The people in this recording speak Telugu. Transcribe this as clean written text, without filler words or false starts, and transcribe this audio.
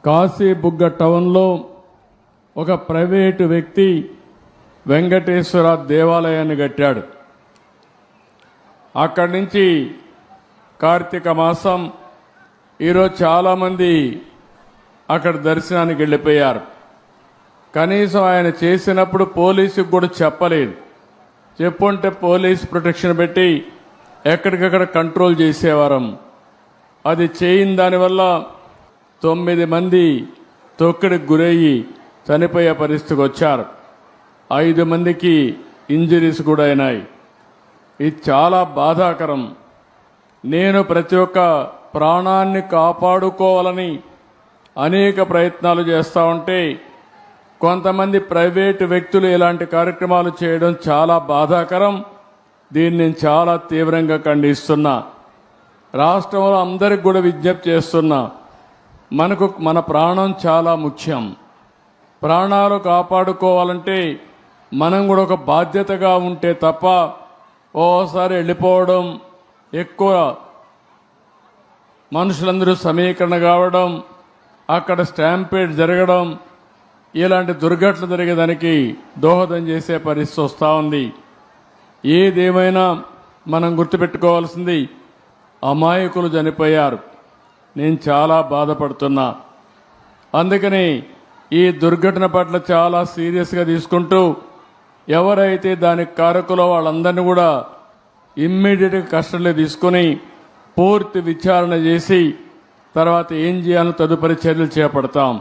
కాశీబుగ్గ టౌన్లో ఒక ప్రైవేటు వ్యక్తి వెంకటేశ్వర దేవాలయాన్ని కట్టాడు. అక్కడి నుంచి కార్తీక మాసం ఈరోజు చాలామంది అక్కడ దర్శనానికి వెళ్ళిపోయారు. కనీసం ఆయన చేసినప్పుడు పోలీసుకు కూడా చెప్పలేదు. చెప్పుంటే పోలీస్ ప్రొటెక్షన్ పెట్టి ఎక్కడికక్కడ కంట్రోల్ చేసేవారం. అది చేయని దానివల్ల 9 మంది తొక్కిడికి గురయ్యి చనిపోయే పరిస్థితికి వచ్చారు. 5 మందికి ఇంజరీస్ కూడా అయినాయి. ఇది చాలా బాధాకరం. నేను ప్రతి ఒక్క ప్రాణాన్ని కాపాడుకోవాలని అనేక ప్రయత్నాలు చేస్తూ ఉంటే కొంతమంది ప్రైవేటు వ్యక్తులు ఇలాంటి కార్యక్రమాలు చేయడం చాలా బాధాకరం. దీన్ని నేను చాలా తీవ్రంగా ఖండిస్తున్నా. రాష్ట్రంలో అందరికి కూడా విజ్ఞప్తి చేస్తున్నా, మన ప్రాణం చాలా ముఖ్యం. ప్రాణాలు కాపాడుకోవాలంటే మనం కూడా ఒక బాధ్యతగా ఉంటే తప్ప ఓసారి వెళ్ళిపోవడం, ఎక్కువ మనుషులందరూ సమీకరణ కావడం, అక్కడ స్టాంపేడ్ జరగడం, ఇలాంటి దుర్ఘటనలు జరిగేదానికి దోహదం చేసే పరిస్థితి వస్తూ ఉంది. ఏదేమైనా మనం గుర్తుపెట్టుకోవాల్సింది, అమాయకులు చనిపోయారు. నేను చాలా బాధపడుతున్నా. అందుకని ఈ దుర్ఘటన పట్ల చాలా సీరియస్గా తీసుకుంటూ ఎవరైతే దానికి కారకులో వాళ్ళందరినీ కూడా ఇమ్మీడియట్గా కస్టడీలో తీసుకుని పూర్తి విచారణ చేసి తర్వాత ఏం చేయాలో తదుపరి చర్యలు చేపడతాం.